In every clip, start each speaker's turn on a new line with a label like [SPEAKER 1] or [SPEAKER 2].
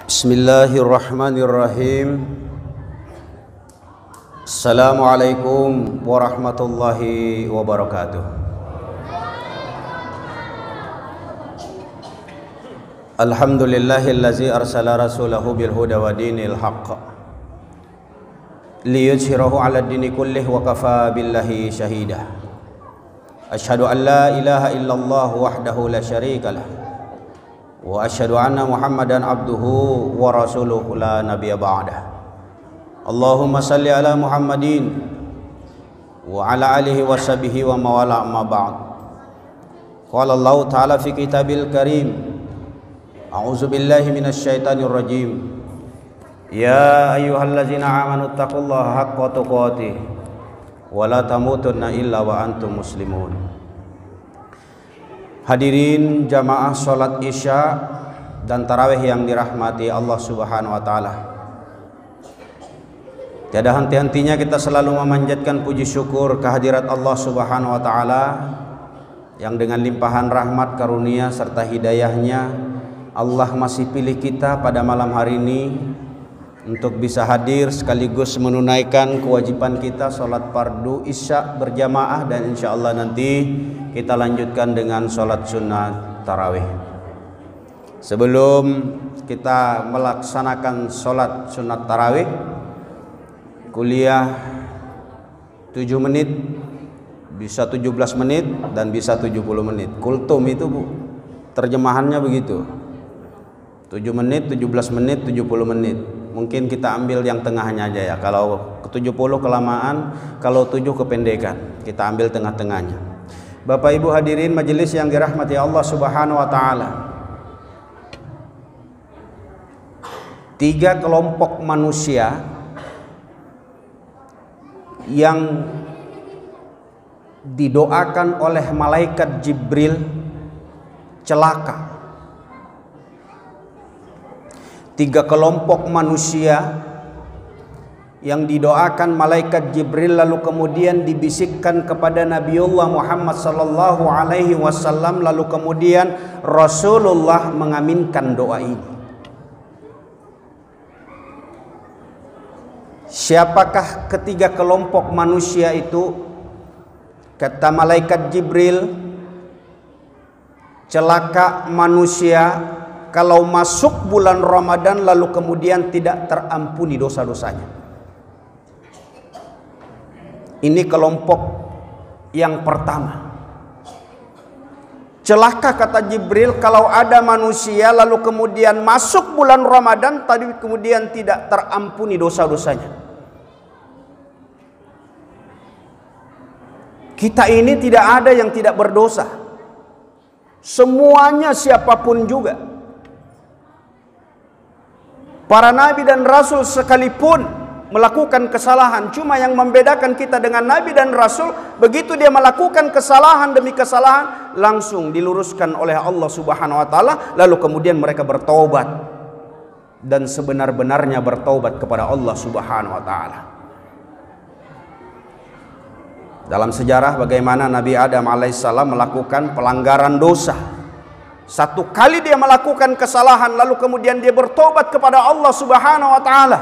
[SPEAKER 1] Bismillahirrahmanirrahim. Assalamualaikum warahmatullahi wabarakatuh. Alhamdulillahillazi arsala rasulahu bil huda wa dinil haqq liyuzhirahu 'ala ad-dini kullih wa kafa billahi shahida. Asyhadu an la ilaha illallah wahdahu la syarika lah wa asyhadu anna Muhammadan abduhu wa rasuluhu la nabiyya ba'dah. Allahumma salli ala Muhammadin wa ala alihi wa sahbihi wa mawala amma ba'd. Qala Allah ta'ala fi kitabil karim, a'udzu billahi minasy syaithanir rajim. Ya ayyuhallazina amanu taqullaha haqqa tuqatih wa la tamutunna illa wa antum muslimun. Hadirin jamaah sholat isya dan tarawih yang dirahmati Allah subhanahu wa ta'ala, tiada henti-hentinya kita selalu memanjatkan puji syukur kehadirat Allah subhanahu wa ta'ala yang dengan limpahan rahmat, karunia serta hidayahnya Allah masih pilih kita pada malam hari ini untuk bisa hadir sekaligus menunaikan kewajiban kita sholat fardu isya berjamaah, dan insya Allah nanti kita lanjutkan dengan sholat sunnah tarawih. Sebelum kita melaksanakan sholat sunnah tarawih, kuliah 7 menit, bisa 17 menit dan bisa 70 menit. Kultum itu Bu, terjemahannya begitu, 7 menit, 17 menit, 70 menit. Mungkin kita ambil yang tengahnya aja ya. Kalau ke 70 kelamaan, kalau 7 kependekan. Kita ambil tengah-tengahnya. Bapak Ibu hadirin majelis yang dirahmati Allah subhanahu wa ta'ala, 3 kelompok manusia yang didoakan oleh malaikat Jibril celaka. 3 kelompok manusia yang didoakan malaikat Jibril lalu kemudian dibisikkan kepada Nabiullah Muhammad sallallahu alaihi wasallam, lalu kemudian Rasulullah mengaminkan doa ini. Siapakah ketiga kelompok manusia itu? Kata malaikat Jibril, celaka manusia kalau masuk bulan Ramadan lalu kemudian tidak terampuni dosa-dosanya. Ini kelompok yang pertama. Celaka kata Jibril kalau ada manusia lalu kemudian masuk bulan Ramadan tadi kemudian tidak terampuni dosa-dosanya. Kita ini tidak ada yang tidak berdosa. Semuanya siapapun juga. Para nabi dan rasul sekalipun melakukan kesalahan. Cuma yang membedakan kita dengan nabi dan rasul, begitu dia melakukan kesalahan demi kesalahan, langsung diluruskan oleh Allah subhanahu wa ta'ala, lalu kemudian mereka bertaubat dan sebenar-benarnya bertaubat kepada Allah subhanahu wa ta'ala. Dalam sejarah bagaimana Nabi Adam alaihissalam melakukan pelanggaran dosa. 1 kali dia melakukan kesalahan lalu kemudian dia bertobat kepada Allah subhanahu wa ta'ala.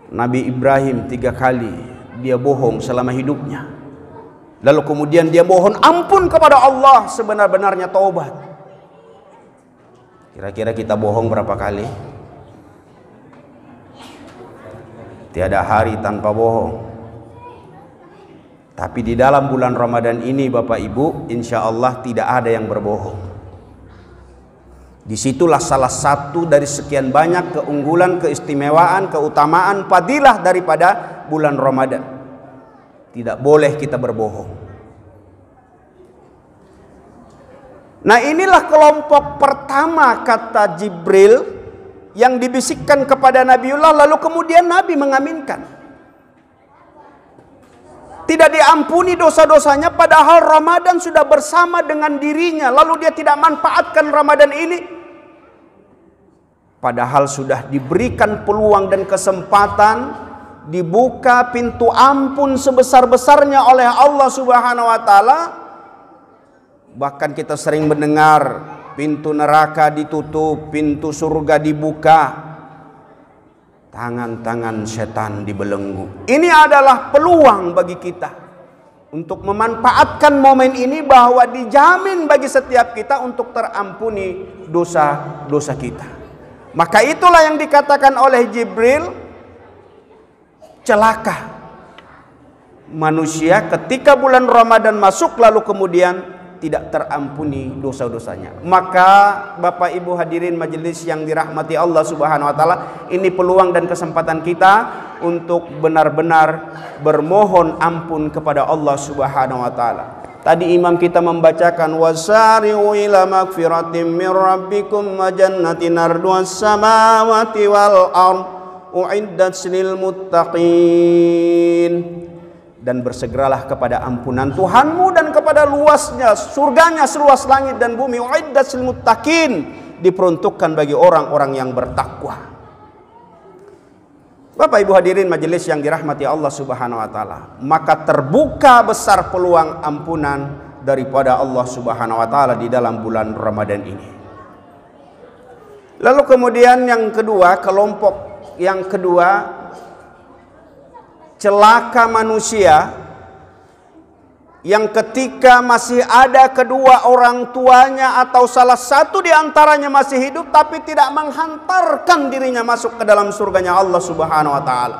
[SPEAKER 1] Nabi Ibrahim 3 kali dia bohong selama hidupnya, lalu kemudian dia mohon ampun kepada Allah sebenar-benarnya taubat. Kira-kira kita bohong berapa kali? Tiada hari tanpa bohong. Tapi di dalam bulan Ramadan ini Bapak Ibu, insya Allah tidak ada yang berbohong. Disitulah salah satu dari sekian banyak keunggulan, keistimewaan, keutamaan, fadilah daripada bulan Ramadan. Tidak boleh kita berbohong. Nah, inilah kelompok pertama kata Jibril yang dibisikkan kepada Nabiullah, lalu kemudian Nabi mengaminkan. Tidak diampuni dosa-dosanya padahal Ramadan sudah bersama dengan dirinya, lalu dia tidak manfaatkan Ramadan ini. Padahal sudah diberikan peluang dan kesempatan, dibuka pintu ampun sebesar-besarnya oleh Allah subhanahu wa ta'ala. Bahkan kita sering mendengar pintu neraka ditutup, pintu surga dibuka, tangan-tangan setan dibelenggu. Ini adalah peluang bagi kita untuk memanfaatkan momen ini, bahwa dijamin bagi setiap kita untuk terampuni dosa-dosa kita. Maka itulah yang dikatakan oleh Jibril, celaka manusia ketika bulan Ramadan masuk lalu kemudian tidak terampuni dosa-dosanya. Maka Bapak Ibu hadirin majelis yang dirahmati Allah Subhanahu wa taala, ini peluang dan kesempatan kita untuk benar-benar bermohon ampun kepada Allah Subhanahu wa taala. Tadi imam kita membacakan wasari'u ila magfiratin min rabbikum wa jannatin arduhas samawati wal ardh uiddat lil muttaqin. Dan bersegeralah kepada ampunan Tuhanmu dan kepada luasnya surganya seluas langit dan bumi. Uiddat lil muttaqin, diperuntukkan bagi orang-orang yang bertakwa. Bapak Ibu hadirin majelis yang dirahmati Allah Subhanahu wa taala, maka terbuka besar peluang ampunan daripada Allah Subhanahu wa taala di dalam bulan Ramadan ini. Lalu kemudian yang kedua, kelompok yang kedua, celaka manusia yang ketika masih ada kedua orang tuanya atau salah satu di antaranya masih hidup, tapi tidak menghantarkan dirinya masuk ke dalam surganya Allah Subhanahu wa taala.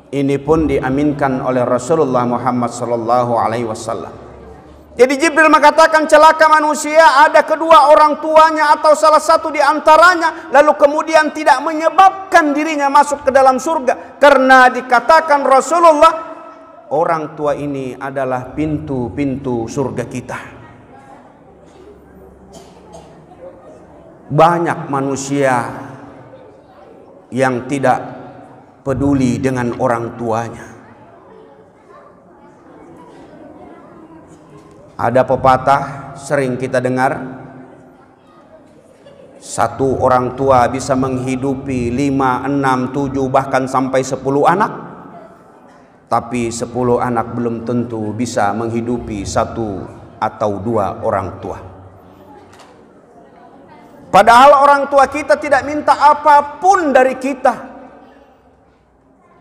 [SPEAKER 1] Ini pun diaminkan oleh Rasulullah Muhammad sallallahu alaihi wasallam. Jadi Jibril mengatakan celaka manusia ada kedua orang tuanya atau salah satu di antaranya, lalu kemudian tidak menyebabkan dirinya masuk ke dalam surga. Karena dikatakan Rasulullah, orang tua ini adalah pintu-pintu surga kita. Banyak manusia yang tidak peduli dengan orang tuanya. Ada pepatah sering kita dengar, satu orang tua bisa menghidupi 5, 6, 7 bahkan sampai 10 anak, tapi 10 anak belum tentu bisa menghidupi 1 atau 2 orang tua. Padahal orang tua kita tidak minta apapun dari kita.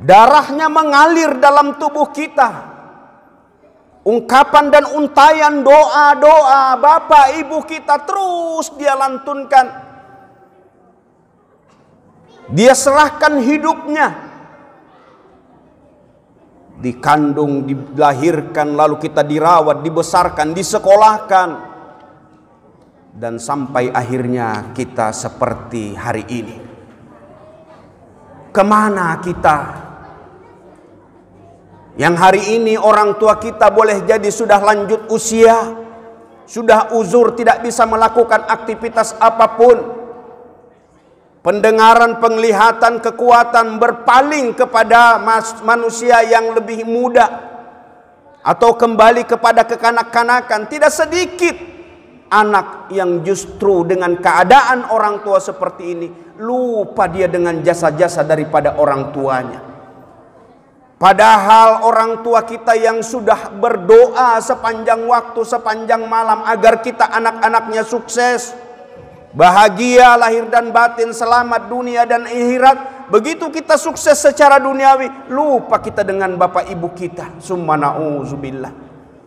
[SPEAKER 1] Darahnya mengalir dalam tubuh kita. Ungkapan dan untayan doa-doa bapak ibu kita terus dia lantunkan. Dia serahkan hidupnya. Dikandung, dilahirkan, lalu kita dirawat, dibesarkan, disekolahkan. Dan sampai akhirnya kita seperti hari ini. Kemana kita? Yang hari ini orang tua kita boleh jadi sudah lanjut usia, sudah uzur, tidak bisa melakukan aktivitas apapun. Pendengaran, penglihatan, kekuatan berpaling kepada manusia yang lebih muda, atau kembali kepada kekanak-kanakan. Tidak sedikit anak yang justru dengan keadaan orang tua seperti ini lupa dia dengan jasa-jasa daripada orang tuanya. Padahal orang tua kita yang sudah berdoa sepanjang waktu, sepanjang malam agar kita anak-anaknya sukses, bahagia lahir dan batin, selamat dunia dan akhirat. Begitu kita sukses secara duniawi, lupa kita dengan bapak ibu kita. Summa na'udzubillah.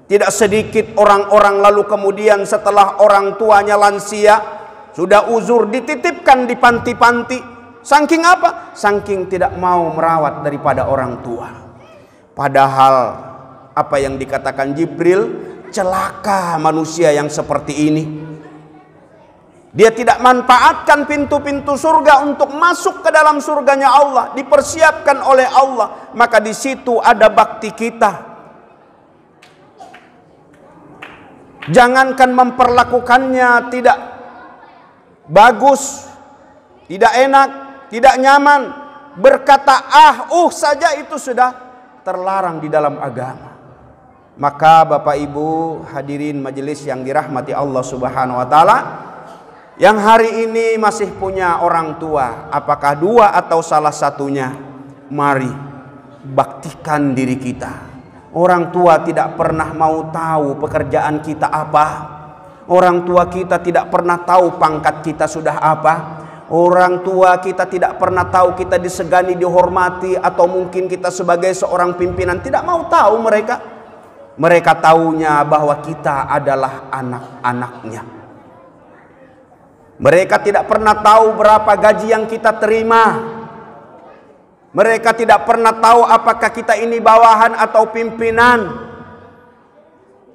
[SPEAKER 1] Tidak sedikit orang-orang lalu kemudian setelah orang tuanya lansia, sudah uzur, dititipkan di panti-panti. Saking apa? Saking tidak mau merawat daripada orang tua. Padahal apa yang dikatakan Jibril, celaka manusia yang seperti ini. Dia tidak manfaatkan pintu-pintu surga untuk masuk ke dalam surganya Allah, dipersiapkan oleh Allah. Maka di situ ada bakti kita. Jangankan memperlakukannya tidak bagus, tidak enak, tidak nyaman, berkata saja itu sudah terlarang di dalam agama. Maka Bapak Ibu hadirin majelis yang dirahmati Allah Subhanahu wa taala, yang hari ini masih punya orang tua, apakah dua atau salah satunya, mari baktikan diri kita. Orang tua tidak pernah mau tahu pekerjaan kita apa. Orang tua kita tidak pernah tahu pangkat kita sudah apa. Orang tua kita tidak pernah tahu kita disegani, dihormati, atau mungkin kita sebagai seorang pimpinan. Tidak mau tahu mereka. Mereka taunya bahwa kita adalah anak-anaknya. Mereka tidak pernah tahu berapa gaji yang kita terima. Mereka tidak pernah tahu apakah kita ini bawahan atau pimpinan.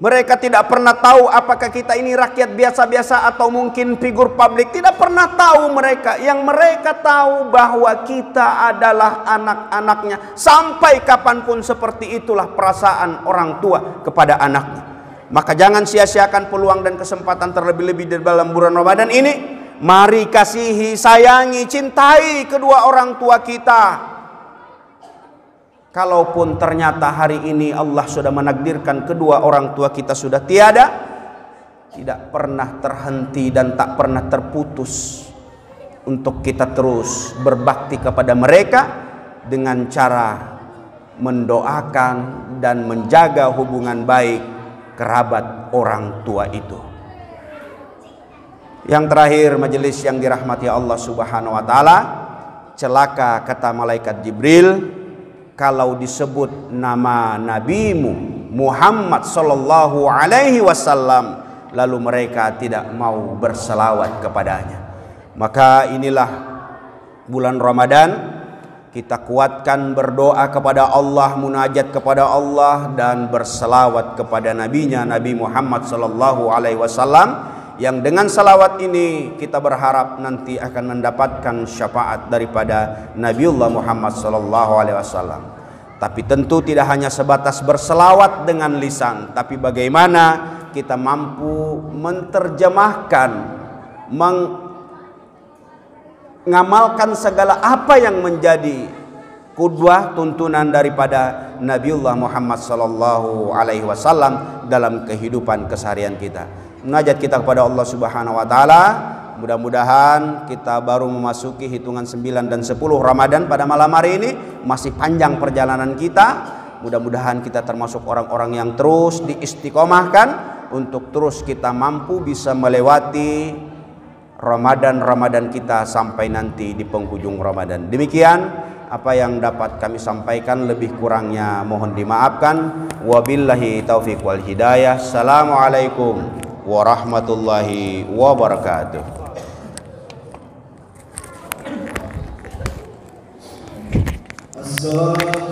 [SPEAKER 1] Mereka tidak pernah tahu apakah kita ini rakyat biasa-biasa atau mungkin figur publik. Tidak pernah tahu mereka. Yang mereka tahu bahwa kita adalah anak-anaknya. Sampai kapanpun seperti itulah perasaan orang tua kepada anaknya. Maka jangan sia-siakan peluang dan kesempatan terlebih-lebih di dalam bulan Ramadan ini. Mari kasihi, sayangi, cintai kedua orang tua kita. Kalaupun ternyata hari ini Allah sudah menakdirkan kedua orang tua kita sudah tiada, tidak pernah terhenti dan tak pernah terputus untuk kita terus berbakti kepada mereka dengan cara mendoakan dan menjaga hubungan baik kerabat orang tua itu. Yang terakhir, majelis yang dirahmati Allah Subhanahu wa taala, celaka kata malaikat Jibril kalau disebut nama nabimu Muhammad sallallahu alaihi wasallam lalu mereka tidak mau berselawat kepadanya. Maka inilah bulan Ramadan, kita kuatkan berdoa kepada Allah, munajat kepada Allah, dan berselawat kepada nabinya Nabi Muhammad sallallahu alaihi wasallam, yang dengan salawat ini kita berharap nanti akan mendapatkan syafaat daripada Nabiullah Muhammad sallallahu alaihi wasallam. Tapi tentu tidak hanya sebatas berselawat dengan lisan, tapi bagaimana kita mampu menerjemahkan, mengamalkan segala apa yang menjadi qudwah, tuntunan daripada Nabiullah Muhammad sallallahu alaihi wasallam dalam kehidupan keseharian kita. Munajat kita kepada Allah Subhanahu wa taala. Mudah-mudahan kita baru memasuki hitungan 9 dan 10 Ramadan pada malam hari ini. Masih panjang perjalanan kita. Mudah-mudahan kita termasuk orang-orang yang terus diistiqomahkan untuk terus kita mampu bisa melewati Ramadan kita sampai nanti di penghujung Ramadan. Demikian apa yang dapat kami sampaikan, lebih kurangnya mohon dimaafkan. Wabillahi taufiq wal hidayah. Assalamualaikum warahmatullahi wabarakatuh.
[SPEAKER 2] Assalamualaikum.